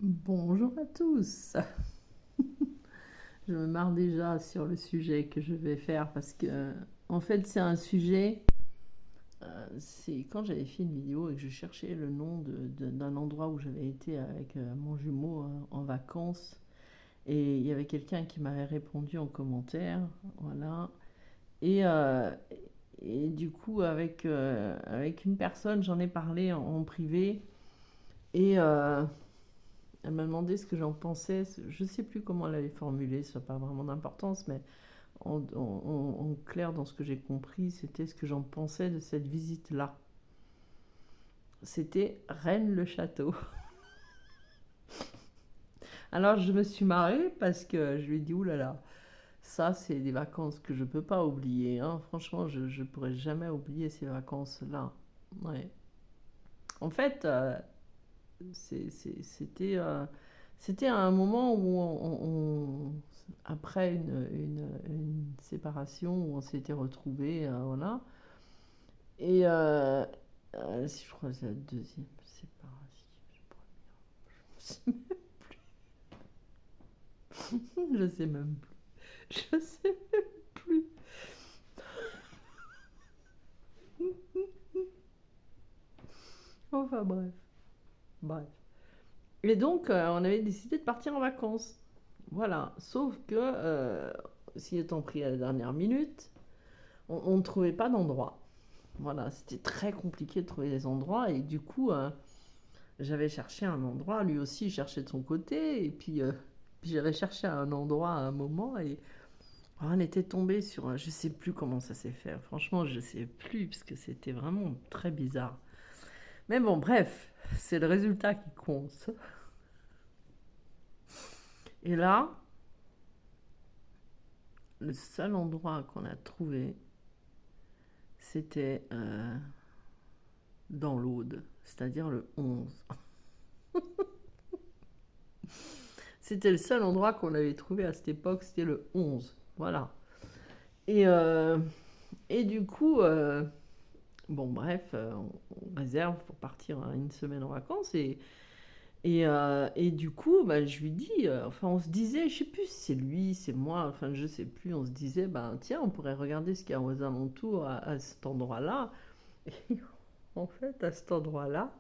Bonjour à tous. Je me marre déjà sur le sujet que je vais faire parce que, en fait, c'est un sujet. C'est quand j'avais fait une vidéo et que je cherchais le nom d'un endroit où j'avais été avec mon jumeau en vacances. Et il y avait quelqu'un qui m'avait répondu en commentaire. Voilà. Et, euh, et du coup, avec une personne, j'en ai parlé en privé. Et elle m'a demandé ce que j'en pensais. Je ne sais plus comment elle avait formulé, ça n'a pas vraiment d'importance, mais en clair, dans ce que j'ai compris, c'était ce que j'en pensais de cette visite-là. C'était Rennes-le-Château. Alors je me suis marrée parce que je lui ai dit, oulala, ça c'est des vacances que je ne peux pas oublier, hein. Franchement, je ne pourrais jamais oublier ces vacances-là. Ouais. En fait, c'était c'était un moment où après une séparation, où on s'était retrouvés, voilà. Et je crois que c'est la deuxième séparation. Je sais même plus. Je sais même plus. Enfin bref. Bref. Et donc, on avait décidé de partir en vacances. Voilà. Sauf que, s'y étant pris à la dernière minute, on ne trouvait pas d'endroit. Voilà, c'était très compliqué de trouver des endroits et du coup, j'avais cherché un endroit, lui aussi il cherchait de son côté et puis j'avais cherché un endroit à un moment et on était tombé sur, je sais plus comment ça s'est fait. Franchement, je sais plus parce que c'était vraiment très bizarre. Mais bon, bref, c'est le résultat qui compte. Et là, le seul endroit qu'on a trouvé, c'était dans l'Aude, c'est-à-dire le 11. C'était le seul endroit qu'on avait trouvé à cette époque, c'était le 11. Voilà. Et, euh, et du coup, bon, bref, on réserve pour partir une semaine en vacances. Et du coup, bah, je lui dis, enfin, on se disait, je sais plus si c'est lui, c'est moi, enfin, je sais plus, on se disait, bah, tiens, on pourrait regarder ce qu'il y a aux alentours à cet endroit-là. Et en fait, à cet endroit-là,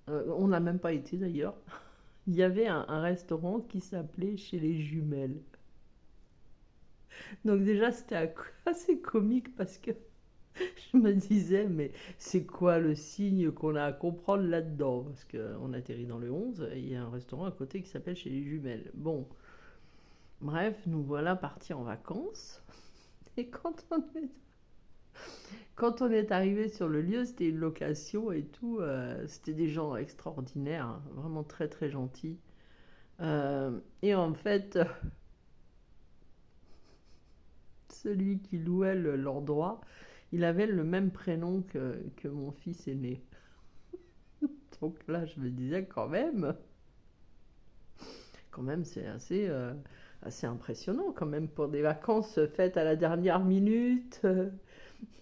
on n'a même pas été d'ailleurs. Il y avait un restaurant qui s'appelait Chez les Jumelles. Donc déjà, c'était assez comique parce que je me disais, mais c'est quoi le signe qu'on a à comprendre là-dedans? Parce qu'on atterrit dans le 11 et il y a un restaurant à côté qui s'appelle Chez les Jumelles. Bon, bref, nous voilà partis en vacances. Et quand on est arrivé sur le lieu, c'était une location et tout. C'était des gens extraordinaires, hein, vraiment très très gentils. Et en fait, celui qui louait l'endroit, il avait le même prénom que mon fils aîné. Donc là, je me disais quand même, c'est assez impressionnant quand même pour des vacances faites à la dernière minute.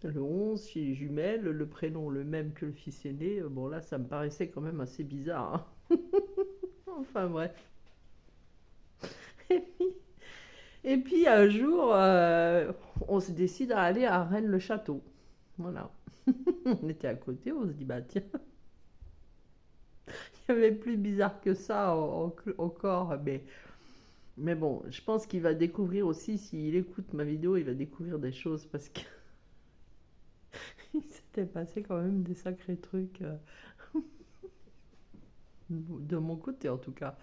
Le 11 chez les jumelles, le prénom le même que le fils aîné. Bon là, ça me paraissait quand même assez bizarre, hein. Enfin bref. Et puis, et puis un jour, on se décide à aller à Rennes-le-Château. Voilà. On était à côté, on se dit, bah tiens, il y avait plus bizarre que ça encore. Mais bon, je pense qu'il va découvrir aussi, s'il écoute ma vidéo, il va découvrir des choses parce qu'il s'était passé quand même des sacrés trucs, de mon côté en tout cas.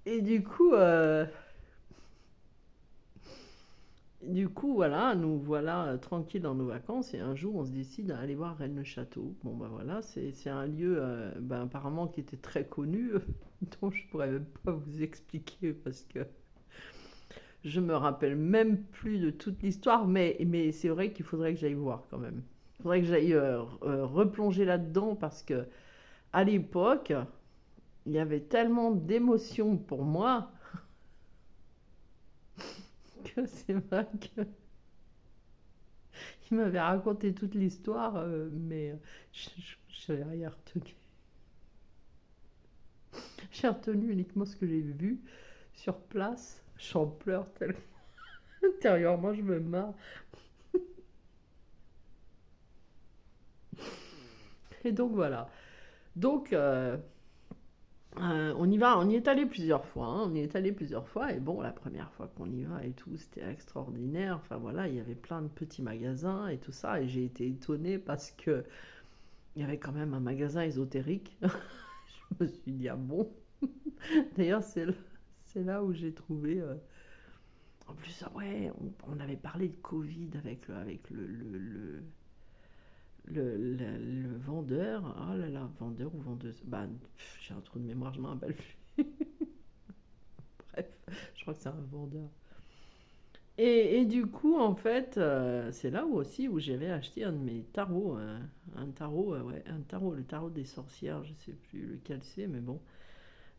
Et du coup, voilà, nous voilà tranquilles dans nos vacances et un jour on se décide à aller voir Rennes-le-Château. Bon ben voilà, c'est un lieu ben, apparemment qui était très connu, dont je pourrais même pas vous expliquer parce que je me rappelle même plus de toute l'histoire, mais c'est vrai qu'il faudrait que j'aille voir quand même. Il faudrait que j'aille replonger là-dedans parce que à l'époque, il y avait tellement d'émotions pour moi que c'est vrai qu'il m'avait raconté toute l'histoire, mais je n'avais rien retenu. J'ai retenu uniquement ce que j'ai vu sur place. J'en pleure tellement. Intérieurement, je me marre. Et donc voilà. Donc, on y va, on y est allé plusieurs fois, hein, on y est allé plusieurs fois, et bon, la première fois qu'on y va et tout, c'était extraordinaire. Enfin voilà, il y avait plein de petits magasins et tout ça, et j'ai été étonnée parce que il y avait quand même un magasin ésotérique. Je me suis dit, ah bon? D'ailleurs, c'est là où j'ai trouvé. En plus, ah ouais, on avait parlé de Covid avec le vendeur. Oh là là, vendeur ou vendeuse? Bah, j'ai un trou de mémoire, je m'en rappelle plus. Bref, je crois que c'est un vendeur. Et du coup, en fait, c'est là où aussi où j'avais acheté un de mes tarots, un tarot, ouais, un tarot, le tarot des sorcières, je sais plus lequel c'est, mais bon,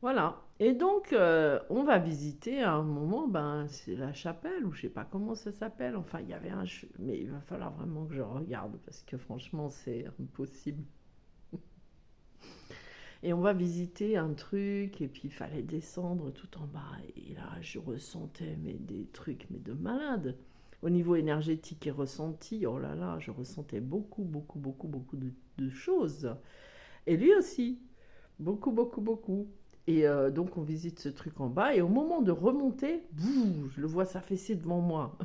voilà. Et donc, on va visiter à un moment, ben, c'est la chapelle, ou je sais pas comment ça s'appelle. Enfin, il y avait mais il va falloir vraiment que je regarde parce que franchement, c'est impossible. Et on va visiter un truc, et puis il fallait descendre tout en bas. Et là, je ressentais mais des trucs, mais de malade. Au niveau énergétique et ressenti, oh là là, je ressentais beaucoup, beaucoup, beaucoup, beaucoup de choses. Et lui aussi, beaucoup, beaucoup, beaucoup. Et donc on visite ce truc en bas, et au moment de remonter, bouh, je le vois s'affaisser devant moi.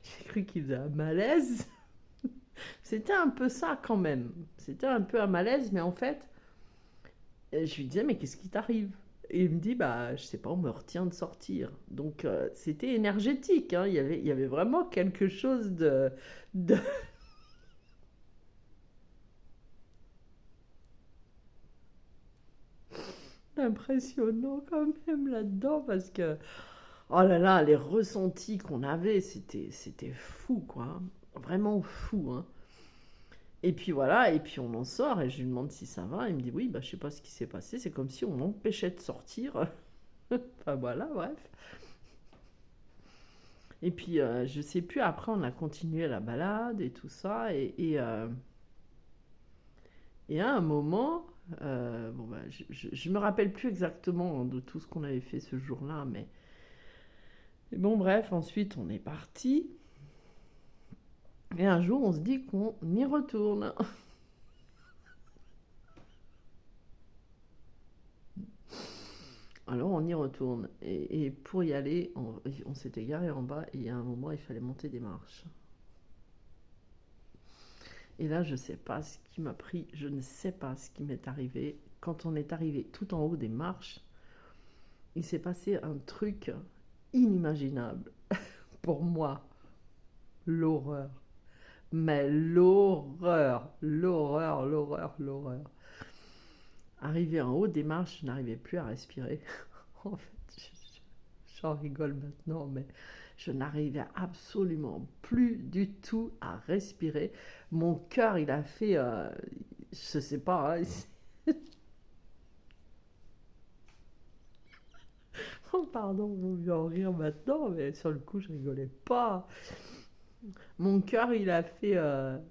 J'ai cru qu'il faisait un malaise. C'était un peu ça quand même. C'était un peu un malaise, mais en fait, je lui disais, mais qu'est-ce qui t'arrive? Et il me dit, bah, je sais pas, on me retient de sortir. Donc, c'était énergétique, hein. Il y avait vraiment quelque chose de- d'impressionnant quand même là-dedans, parce que, oh là là, les ressentis qu'on avait, c'était fou, quoi, hein. Vraiment fou, hein. Et puis voilà, et puis on en sort, et je lui demande si ça va. Il me dit, oui, bah, je sais pas ce qui s'est passé, c'est comme si on m'empêchait de sortir. Enfin voilà, bref. Et puis, je sais plus, après, on a continué la balade et tout ça. Et à un moment, bon, bah, je me rappelle plus exactement de tout ce qu'on avait fait ce jour-là, mais bon, bref, ensuite, on est parti. Et un jour, on se dit qu'on y retourne. Alors, on y retourne. Et pour y aller, on s'était garé en bas, et à un moment, il fallait monter des marches. Et là, je ne sais pas ce qui m'a pris, je ne sais pas ce qui m'est arrivé. Quand on est arrivé tout en haut des marches, il s'est passé un truc inimaginable. Pour moi, l'horreur. Mais l'horreur, l'horreur, l'horreur, l'horreur. Arrivé en haut des marches, je n'arrivais plus à respirer. En fait, j'en rigole maintenant, mais je n'arrivais absolument plus du tout à respirer. Mon cœur, il a fait, je sais pas, hein. Oh, pardon, vous mieux en rire maintenant, mais sur le coup, je rigolais pas. Mon cœur, il a fait,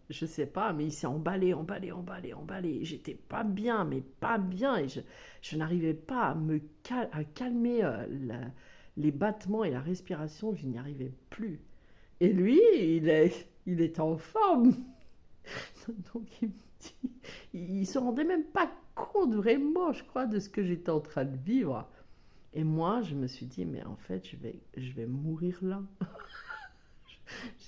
je sais pas, mais il s'est emballé, emballé, emballé, emballé. J'étais pas bien, mais pas bien. Et je n'arrivais pas à calmer les battements et la respiration. Je n'y arrivais plus. Et lui, il était en forme. Donc il me dit, il se rendait même pas compte vraiment, je crois, de ce que j'étais en train de vivre. Et moi, je me suis dit, mais en fait, je vais mourir là.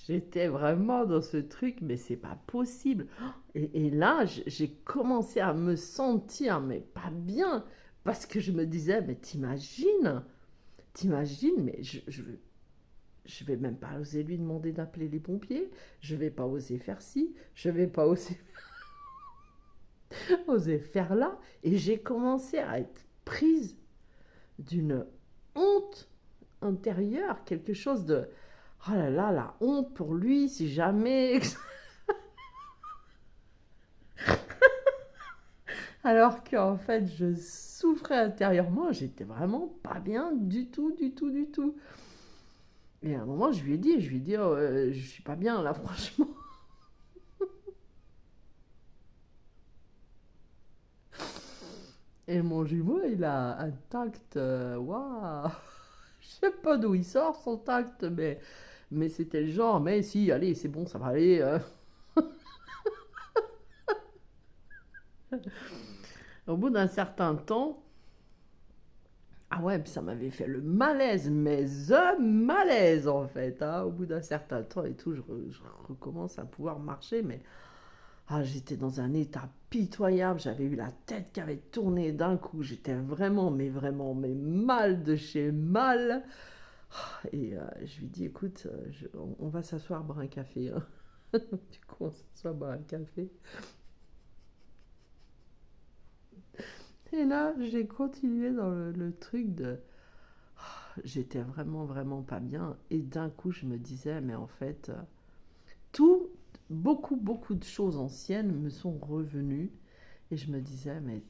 J'étais vraiment dans ce truc, mais c'est pas possible. Et là, j'ai commencé à me sentir, mais pas bien, parce que je me disais, mais t'imagines, mais je vais même pas oser lui demander d'appeler les pompiers, je vais pas oser faire ci, je vais pas oser faire là. Et j'ai commencé à être prise d'une honte intérieure, quelque chose de, oh là là, la honte pour lui, si jamais. Alors qu'en fait, je souffrais intérieurement, j'étais vraiment pas bien du tout, du tout, du tout. Et à un moment, je lui ai dit, oh, je suis pas bien là, franchement. Et mon jumeau, il a un tact, waouh! Je sais pas d'où il sort son tact, mais c'était le genre, mais si, allez, c'est bon, ça va aller. Au bout d'un certain temps, ah ouais, puis ça m'avait fait le malaise, mais the malaise en fait, hein. Au bout d'un certain temps et tout, je recommence à pouvoir marcher, mais j'étais dans un état pitoyable, j'avais eu la tête qui avait tourné d'un coup, j'étais vraiment, mais mal de chez mal. Et je lui dis, écoute, on va s'asseoir boire un café, hein. Du coup, on s'assoit boire un café. Et là, j'ai continué dans le truc de... J'étais vraiment pas bien. Et d'un coup, je me disais, mais en fait, tout, beaucoup de choses anciennes me sont revenues. Et je me disais, mais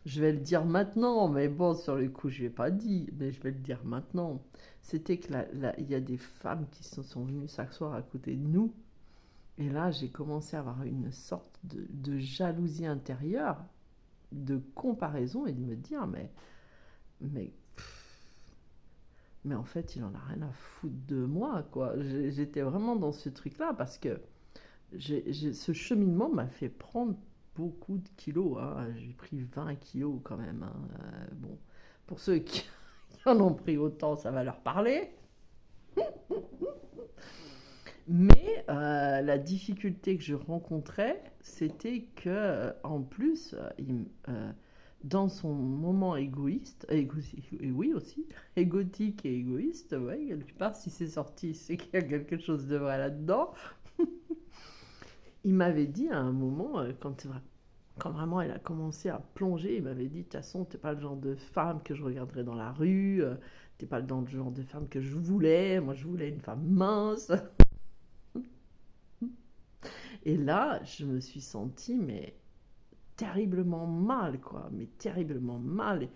je vais le dire maintenant. Mais bon, sur le coup, je ne l'ai pas dit, mais je vais le dire maintenant. C'était que il y a des femmes qui se sont venues s'asseoir à côté de nous. Et là, j'ai commencé à avoir une sorte de jalousie intérieure, de comparaison et de me dire, mais mais en fait, il en a rien à foutre de moi, quoi. J'étais vraiment dans ce truc-là parce que ce cheminement m'a fait prendre beaucoup de kilos, hein. J'ai pris 20 kilos quand même, hein. Bon, pour ceux qui en ont pris autant, ça va leur parler. Mais la difficulté que je rencontrais, c'était que, en plus, dans son moment égoïste, et oui aussi, égotique et égoïste, ouais, quelque part, si c'est sorti, c'est qu'il y a quelque chose de vrai là-dedans. Il m'avait dit à un moment, quand vraiment elle a commencé à plonger, il m'avait dit, de toute façon, t'es pas le genre de femme que je regarderais dans la rue, t'es pas le genre de femme que je voulais, moi je voulais une femme mince. Et là, je me suis sentie, mais terriblement mal, quoi, mais terriblement mal.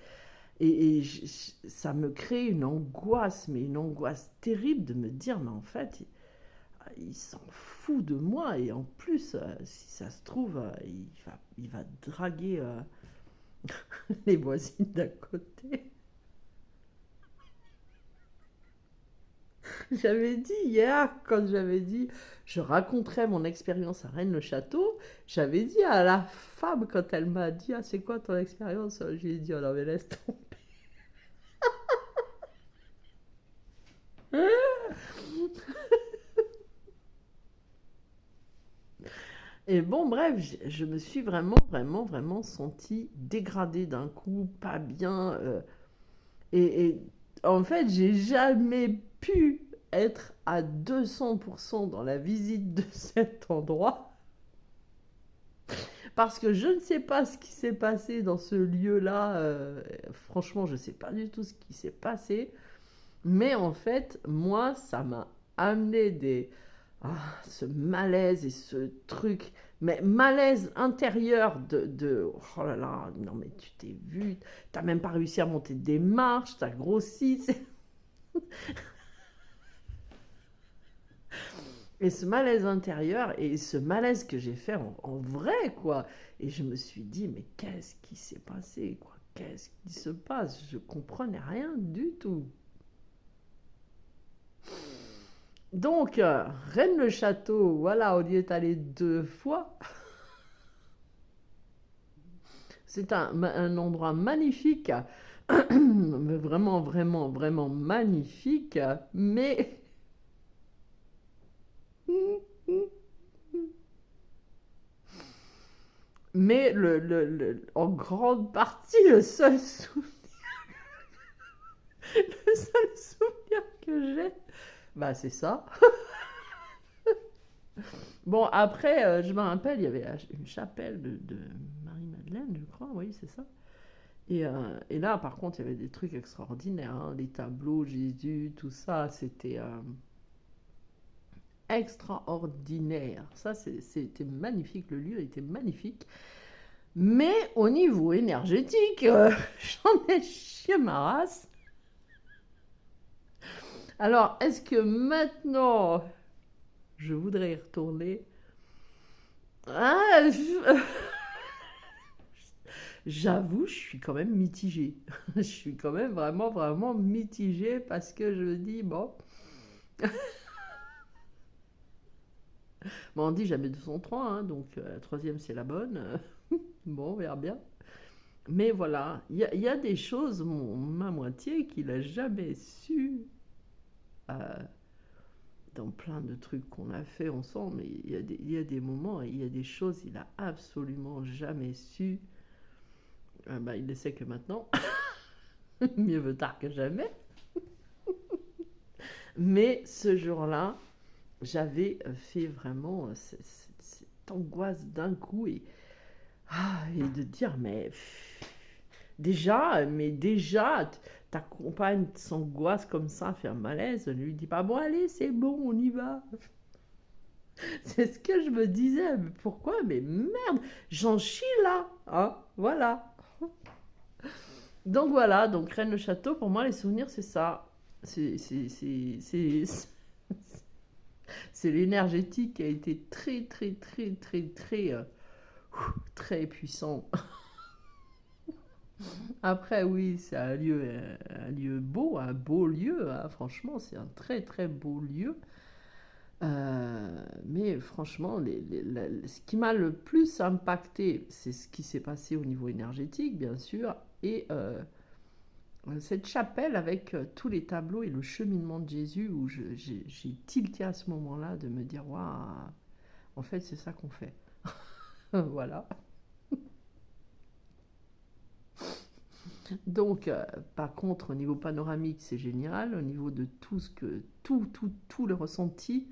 Ça me crée une angoisse, mais une angoisse terrible de me dire, mais en fait, il s'en fout de moi. Et en plus, si ça se trouve, il va draguer les voisines d'à côté. J'avais dit hier, quand j'avais dit, je raconterais mon expérience à Rennes-le-Château, j'avais dit à la femme, quand elle m'a dit, ah, c'est quoi ton expérience? J'ai dit, oh non, mais laisse tomber. Et bon, bref, je me suis vraiment sentie dégradée d'un coup, pas bien. Et en fait, j'ai jamais pu être à 200% dans la visite de cet endroit. Parce que je ne sais pas ce qui s'est passé dans ce lieu-là. Franchement, je ne sais pas du tout ce qui s'est passé. Mais en fait, moi, ça m'a amené ce malaise et ce truc. Mais malaise intérieur oh là là, non mais tu t'es vu, t'as même pas réussi à monter des marches, t'as grossi. Et ce malaise intérieur et ce malaise que j'ai fait en vrai, quoi. Et je me suis dit, mais qu'est-ce qui s'est passé, quoi? Qu'est-ce qui se passe? Je comprenais rien du tout. Donc, Rennes-le-Château, voilà, on y est allé 2 fois. C'est un endroit magnifique, vraiment magnifique, mais en grande partie, le seul souvenir que j'ai, bah c'est ça. Bon, après, je me rappelle, il y avait une chapelle de Marie-Madeleine, je crois, oui, c'est ça. Et là, par contre, il y avait des trucs extraordinaires, hein. Les tableaux, Jésus, tout ça, c'était extraordinaire. Ça, c'était magnifique, le lieu était magnifique. Mais au niveau énergétique, j'en ai chié ma race. Alors, est-ce que maintenant, je voudrais y retourner? Ah, j'avoue, je suis quand même mitigée. Je suis quand même vraiment, vraiment mitigée parce que je me dis, bon, bon on dit jamais 203, hein, donc la troisième c'est la bonne. Bon, on verra bien. Mais voilà, il y a des choses, ma moitié, qu'il a jamais su euh, dans plein de trucs qu'on a fait ensemble. Mais il y a des moments, il y a des choses, il a absolument jamais su. Bah, il ne sait que maintenant. Mieux vaut tard que jamais. Mais ce jour-là, j'avais fait vraiment cette angoisse d'un coup et de dire, mais déjà, ta compagne s'angoisse comme ça, fait un malaise, ne lui dis pas, bon allez, c'est bon, on y va. C'est ce que je me disais, mais pourquoi? Mais merde, j'en chie là, hein, voilà. Donc voilà, donc Rennes le Château, pour moi, les souvenirs, c'est ça. C'est l'énergétique qui a été très, très, très, très, très, très puissant. Après, oui, c'est un lieu beau, un beau lieu, hein. Franchement, c'est un très, très beau lieu. Mais franchement, ce qui m'a le plus impacté, c'est ce qui s'est passé au niveau énergétique, bien sûr, et cette chapelle avec tous les tableaux et le cheminement de Jésus, où j'ai tilté à ce moment-là de me dire, waouh, en fait, c'est ça qu'on fait. Voilà. Donc, par contre, au niveau panoramique, c'est génial. Au niveau de tout ce que, tout le ressenti.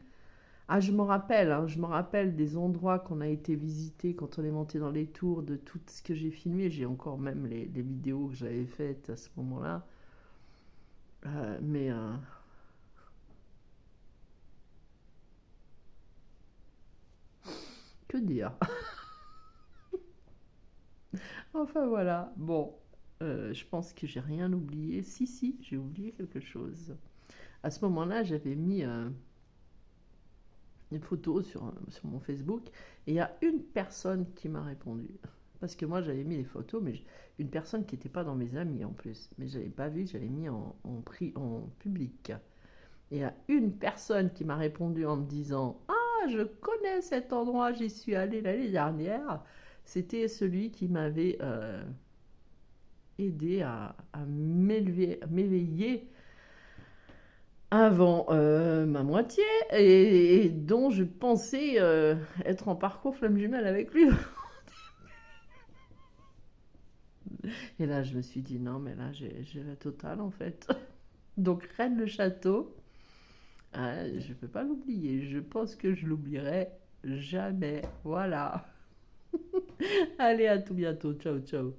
Ah, je me rappelle, hein, je me rappelle des endroits qu'on a été visités quand on est monté dans les tours, de tout ce que j'ai filmé. J'ai encore même les vidéos que j'avais faites à ce moment-là. Mais que dire? Enfin voilà. Bon, je pense que j'ai rien oublié. Si, si, j'ai oublié quelque chose. À ce moment-là, j'avais mis une photo sur mon Facebook et il y a une personne qui m'a répondu. Parce que moi, j'avais mis les photos, mais une personne qui n'était pas dans mes amis en plus. Mais je n'avais pas vu, j'avais mis en public. Et il y a une personne qui m'a répondu en me disant: Ah, je connais cet endroit, j'y suis allée l'année dernière. C'était celui qui m'avait aidé à m'éveiller avant ma moitié et dont je pensais être en parcours flamme jumelle avec lui. Et là, je me suis dit, non, mais là, j'ai la totale en fait. Donc, Rennes le Château, je ne peux pas l'oublier. Je pense que je l'oublierai jamais. Voilà. Allez, à tout bientôt. Ciao, ciao.